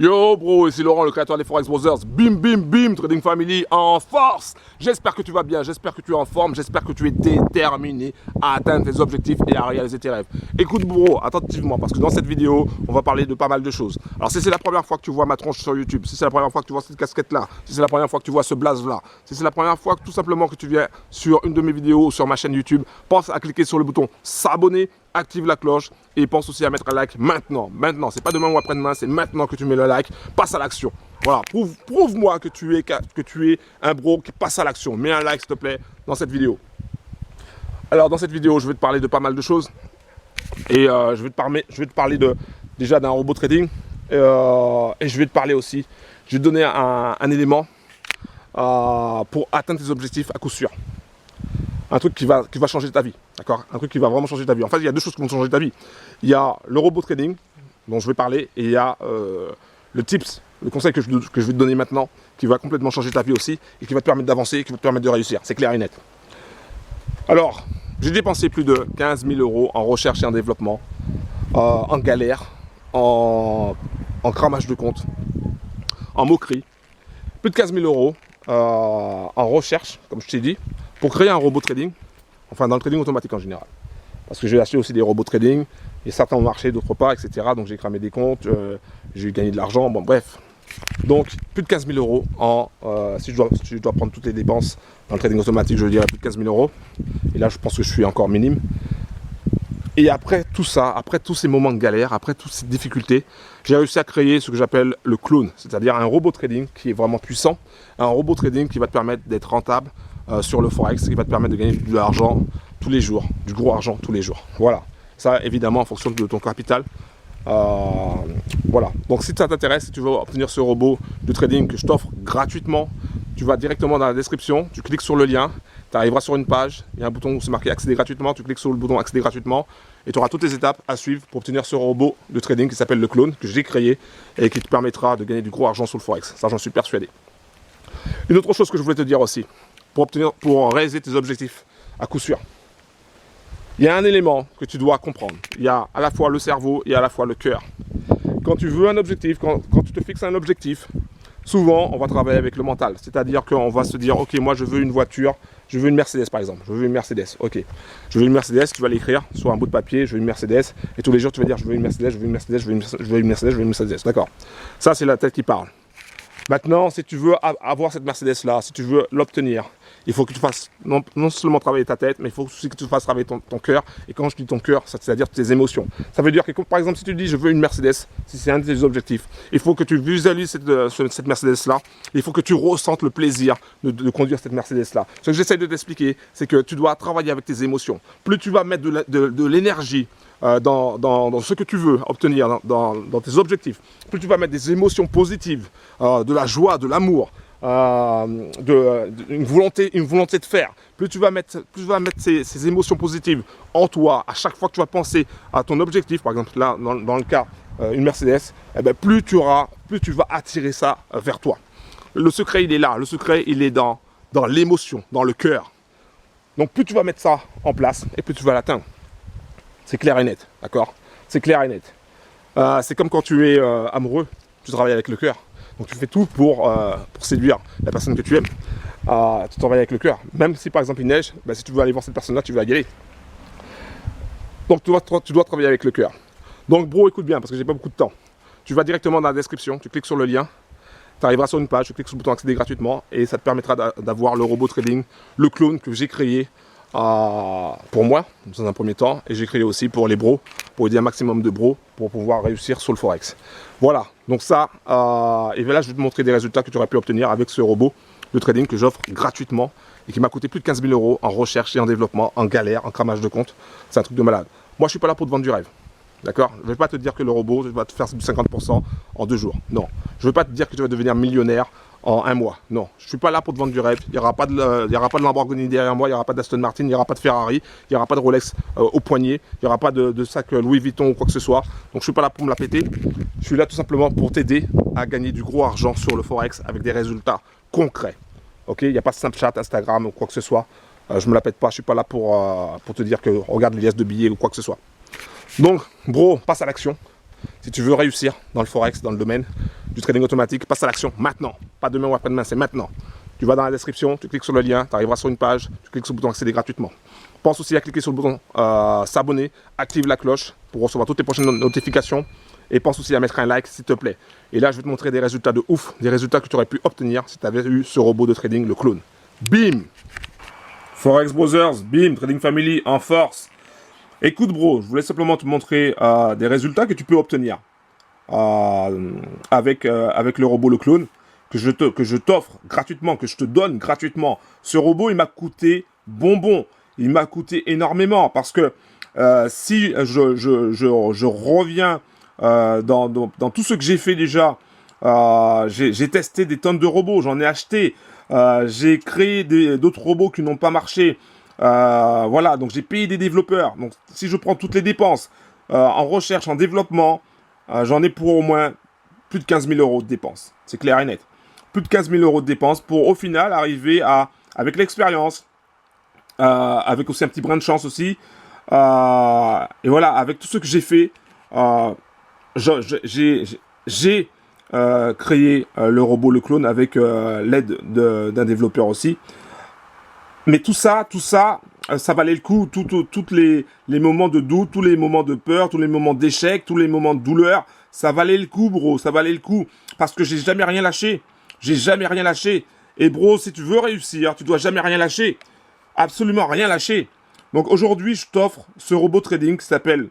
Yo bro, ici Laurent, le créateur des Forex Brothers. Bim bim bim, Trading Family en force. J'espère que tu vas bien, j'espère que tu es en forme, j'espère que tu es déterminé à atteindre tes objectifs et à réaliser tes rêves. Écoute bro, attentivement, parce que dans cette vidéo, on va parler de pas mal de choses. Alors si c'est la première fois que tu vois ma tronche sur YouTube, si c'est la première fois que tu vois cette casquette là, si c'est la première fois que tu vois ce blaze là, si c'est la première fois que tout simplement que tu viens sur une de mes vidéos ou sur ma chaîne YouTube, pense à cliquer sur le bouton s'abonner, active la cloche et pense aussi à mettre un like maintenant. Maintenant, c'est pas demain ou après-demain, c'est maintenant que tu mets le like. Passe à l'action. Voilà, prouve-moi que tu es un bro qui passe à l'action. Mets un like s'il te plaît dans cette vidéo. Alors dans cette vidéo, je vais te parler de pas mal de choses et je vais te parler déjà d'un robot trading et je vais te parler aussi. Je vais te donner un élément pour atteindre tes objectifs à coup sûr. Un truc qui va changer ta vie, d'accord? Un truc qui va vraiment changer ta vie. En fait, il y a deux choses qui vont changer ta vie. Il y a le robot trading, dont je vais parler, et il y a le tips, le conseil que je vais te donner maintenant, qui va complètement changer ta vie aussi, et qui va te permettre d'avancer, qui va te permettre de réussir. C'est clair et net. Alors, j'ai dépensé plus de 15 000 € en recherche et en développement, en galère, en cramage de compte, en moquerie. Plus de 15 000 € en recherche, comme je t'ai dit, pour créer un robot trading, enfin dans le trading automatique en général. Parce que j'ai acheté aussi des robots trading, et certains ont marché, d'autres pas, etc. Donc j'ai cramé des comptes, j'ai gagné de l'argent, bon bref. Donc plus de 15 000 € si je dois prendre toutes les dépenses dans le trading automatique, je dirais plus de 15 000 €. Et là je pense que je suis encore minime. Et après tout ça, après tous ces moments de galère, après toutes ces difficultés, j'ai réussi à créer ce que j'appelle le clone, c'est-à-dire un robot trading qui est vraiment puissant, un robot trading qui va te permettre d'être rentable sur le Forex, qui va te permettre de gagner de l'argent tous les jours, du gros argent tous les jours. Voilà, ça évidemment en fonction de ton capital. Voilà, donc si ça t'intéresse, si tu veux obtenir ce robot de trading que je t'offre gratuitement, tu vas directement dans la description, tu cliques sur le lien, tu arriveras sur une page, il y a un bouton où c'est marqué accéder gratuitement, tu cliques sur le bouton accéder gratuitement et tu auras toutes les étapes à suivre pour obtenir ce robot de trading qui s'appelle le clone, que j'ai créé et qui te permettra de gagner du gros argent sur le Forex. Ça, j'en suis persuadé. Une autre chose que je voulais te dire aussi, pour réaliser tes objectifs à coup sûr, il y a un élément que tu dois comprendre. Il y a à la fois le cerveau et à la fois le cœur. Quand tu veux un objectif, quand tu te fixes un objectif, souvent on va travailler avec le mental. C'est-à-dire qu'on va se dire, ok, moi je veux une voiture, je veux une Mercedes par exemple. Je veux une Mercedes, ok. Je veux une Mercedes, tu vas l'écrire sur un bout de papier, je veux une Mercedes. Et tous les jours tu vas dire, je veux une Mercedes, je veux une Mercedes, je veux une Mercedes, je veux une Mercedes, je veux une Mercedes. D'accord. Ça c'est la tête qui parle. Maintenant, si tu veux avoir cette Mercedes-là, si tu veux l'obtenir, il faut que tu fasses non seulement travailler ta tête, mais il faut aussi que tu fasses travailler ton cœur. Et quand je dis ton cœur, c'est-à-dire tes émotions. Ça veut dire que, par exemple, si tu dis je veux une Mercedes, si c'est un de tes objectifs, il faut que tu visualises cette Mercedes-là. Il faut que tu ressentes le plaisir de conduire cette Mercedes-là. Ce que j'essaie de t'expliquer, c'est que tu dois travailler avec tes émotions. Plus tu vas mettre de l'énergie dans ce que tu veux obtenir, dans tes objectifs, plus tu vas mettre des émotions positives, de la joie, de l'amour, une volonté de faire, plus tu vas mettre ces émotions positives en toi à chaque fois que tu vas penser à ton objectif, par exemple là dans le cas une Mercedes, eh bien, plus tu vas attirer ça vers toi. Le secret il est là, le secret il est dans l'émotion, dans le cœur. Donc plus tu vas mettre ça en place et plus tu vas l'atteindre. C'est clair et net, d'accord? C'est clair et net. C'est comme quand tu es amoureux, tu travailles avec le cœur. Donc tu fais tout pour séduire la personne que tu aimes. Tu travailles avec le cœur. Même si par exemple il neige, ben, si tu veux aller voir cette personne-là, tu vas y aller. Donc tu dois travailler avec le cœur. Donc bro, écoute bien, parce que j'ai pas beaucoup de temps. Tu vas directement dans la description, tu cliques sur le lien, tu arriveras sur une page, tu cliques sur le bouton accéder gratuitement et ça te permettra d'avoir le robot trading, le clone que j'ai créé pour moi, dans un premier temps, et j'ai créé aussi pour les bros, pour aider un maximum de bros pour pouvoir réussir sur le Forex. Voilà, donc ça, et là je vais te montrer des résultats que tu aurais pu obtenir avec ce robot de trading que j'offre gratuitement et qui m'a coûté plus de 15 000 € en recherche et en développement, en galère, en cramage de compte. C'est un truc de malade. Moi je suis pas là pour te vendre du rêve. D'accord? Je ne vais pas te dire que le robot va te faire 50% en 2 jours. Non. Je ne vais pas te dire que tu vas devenir millionnaire en 1 mois. Non. Je ne suis pas là pour te vendre du rêve. Il n'y aura pas de Lamborghini derrière moi, il n'y aura pas d'Aston Martin, il n'y aura pas de Ferrari, il n'y aura pas de Rolex au poignet, il n'y aura pas de sac Louis Vuitton ou quoi que ce soit. Donc je ne suis pas là pour me la péter. Je suis là tout simplement pour t'aider à gagner du gros argent sur le Forex avec des résultats concrets. Ok? Il n'y a pas de Snapchat, Instagram ou quoi que ce soit. Je ne me la pète pas. Je ne suis pas là pour te dire que regarde les liasses de billets ou quoi que ce soit. Donc, bro, passe à l'action. Si tu veux réussir dans le Forex, dans le domaine, du trading automatique, passe à l'action maintenant. Pas demain ou après-demain, c'est maintenant. Tu vas dans la description, tu cliques sur le lien, tu arriveras sur une page, tu cliques sur le bouton accéder gratuitement. Pense aussi à cliquer sur le bouton s'abonner, active la cloche pour recevoir toutes les prochaines notifications. Et pense aussi à mettre un like s'il te plaît. Et là, je vais te montrer des résultats de ouf, des résultats que tu aurais pu obtenir si tu avais eu ce robot de trading, le clone. Bim! Forex Brothers, bim, Trading Family en force. Écoute bro, je voulais simplement te montrer des résultats que tu peux obtenir avec le robot, le clone, que je t'offre gratuitement, que je te donne gratuitement. Ce robot, il m'a coûté bonbon. Il m'a coûté énormément parce que si je reviens dans tout ce que j'ai fait déjà, j'ai testé des tonnes de robots, j'en ai acheté, j'ai créé d'autres robots qui n'ont pas marché, voilà, donc j'ai payé des développeurs. Donc si je prends toutes les dépenses en recherche, en développement, j'en ai pour au moins plus de 15 000 € de dépenses, c'est clair et net. Plus de 15 000 € de dépenses pour au final arriver à, avec l'expérience, avec aussi un petit brin de chance aussi, et voilà, avec tout ce que j'ai fait, j'ai créé le robot, le clone, avec l'aide d'un développeur aussi. Mais tout ça, ça valait le coup. Tous les moments de doute, tous les moments de peur, tous les moments d'échec, tous les moments de douleur, ça valait le coup, bro. Ça valait le coup. Parce que j'ai jamais rien lâché. J'ai jamais rien lâché. Et bro, si tu veux réussir, tu dois jamais rien lâcher. Absolument rien lâcher. Donc aujourd'hui, je t'offre ce robot trading qui s'appelle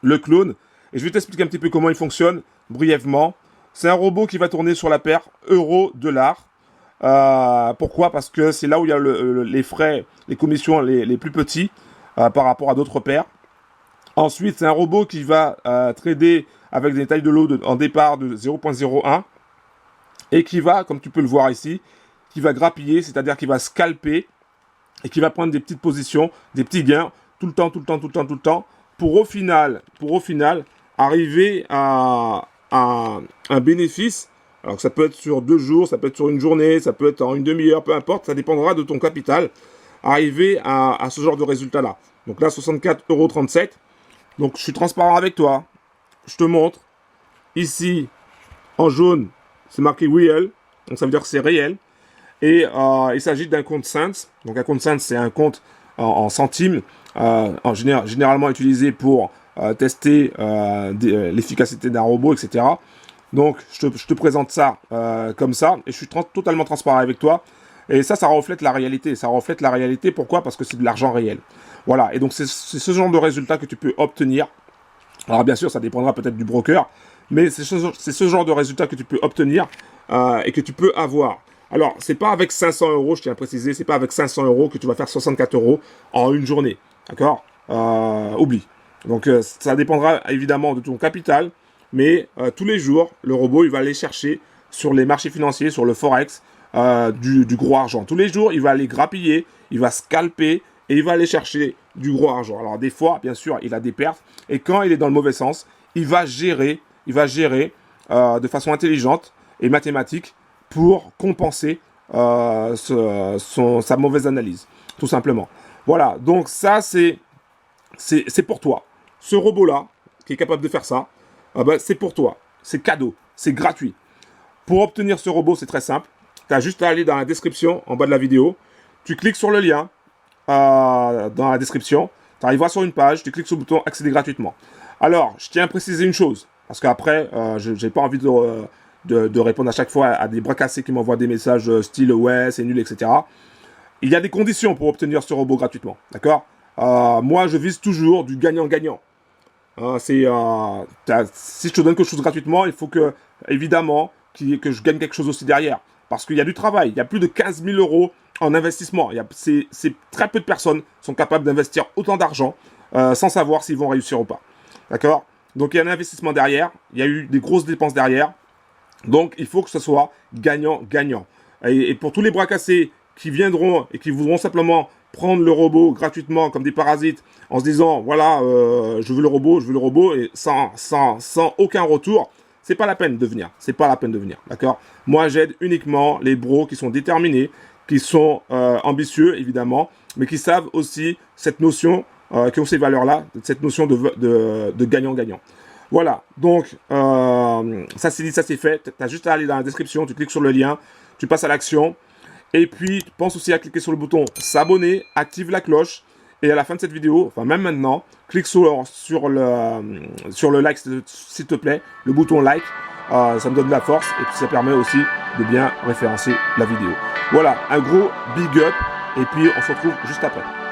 le clone. Et je vais t'expliquer un petit peu comment il fonctionne brièvement. C'est un robot qui va tourner sur la paire euro-dollar. Pourquoi? Parce que c'est là où il y a les frais, les commissions les plus petits par rapport à d'autres paires. Ensuite, c'est un robot qui va trader avec des tailles de lot en départ de 0.01 et qui va, comme tu peux le voir ici, qui va grappiller, c'est-à-dire qu'il va scalper et qui va prendre des petites positions, des petits gains tout le temps, pour au final arriver à un bénéfice. Alors que ça peut être sur 2 jours, ça peut être sur une journée, ça peut être en une demi-heure, peu importe, ça dépendra de ton capital, arriver à ce genre de résultat-là. Donc là, 64,37 €. Donc je suis transparent avec toi, je te montre. Ici, en jaune, c'est marqué real, donc ça veut dire que c'est réel. Et il s'agit d'un compte cents. Donc un compte cents, c'est un compte en centimes, généralement utilisé pour tester l'efficacité d'un robot, etc. Donc je te présente ça comme ça, et je suis totalement transparent avec toi. Et ça reflète la réalité. Ça reflète la réalité, pourquoi? Parce que c'est de l'argent réel. Voilà, et donc c'est ce genre de résultat que tu peux obtenir. Alors bien sûr, ça dépendra peut-être du broker, mais c'est ce genre de résultat que tu peux obtenir et que tu peux avoir. Alors, c'est pas avec 500 €, je tiens à préciser, c'est pas avec 500 € que tu vas faire 64 € en une journée. D'accord? Oublie. Donc, ça dépendra évidemment de ton capital, mais tous les jours, le robot, il va aller chercher sur les marchés financiers, sur le Forex, du gros argent. Tous les jours, il va aller grappiller, il va scalper et il va aller chercher du gros argent. Alors, des fois, bien sûr, il a des pertes, et quand il est dans le mauvais sens, il va gérer de façon intelligente et mathématique pour compenser sa mauvaise analyse, tout simplement. Voilà, donc ça, c'est pour toi. Ce robot-là, qui est capable de faire ça, c'est pour toi. C'est cadeau, c'est gratuit. Pour obtenir ce robot, c'est très simple. Tu as juste à aller dans la description, en bas de la vidéo. Tu cliques sur le lien dans la description. Tu arriveras sur une page, tu cliques sur le bouton « Accéder gratuitement ». Alors, je tiens à préciser une chose, parce qu'après, je n'ai pas envie de répondre à chaque fois à des bras cassés qui m'envoient des messages style « Ouais, c'est nul, etc. » Il y a des conditions pour obtenir ce robot gratuitement, d'accord? Moi, je vise toujours du gagnant-gagnant. Si je te donne quelque chose gratuitement, il faut que, évidemment, que je gagne quelque chose aussi derrière. Parce qu'il y a du travail. Il y a plus de 15 000 € en investissement. C'est très peu de personnes sont capables d'investir autant d'argent sans savoir s'ils vont réussir ou pas. D'accord? Donc, il y a un investissement derrière. Il y a eu des grosses dépenses derrière. Donc, il faut que ce soit gagnant-gagnant. Et pour tous les bras cassés qui viendront et qui voudront simplement prendre le robot gratuitement comme des parasites en se disant, voilà, je veux le robot, et sans aucun retour, c'est pas la peine de venir. C'est pas la peine de venir, d'accord? Moi, j'aide uniquement les bros qui sont déterminés, qui sont ambitieux, évidemment, mais qui savent aussi cette notion, qui ont ces valeurs-là, cette notion de gagnant-gagnant. Voilà, donc, Ça c'est dit, ça c'est fait. Tu as juste à aller dans la description, tu cliques sur le lien, tu passes à l'action. Et puis, pense aussi à cliquer sur le bouton s'abonner, active la cloche. Et à la fin de cette vidéo, enfin même maintenant, clique sur le like s'il te plaît, le bouton like. Ça me donne de la force et puis ça permet aussi de bien référencer la vidéo. Voilà, un gros big up et puis on se retrouve juste après.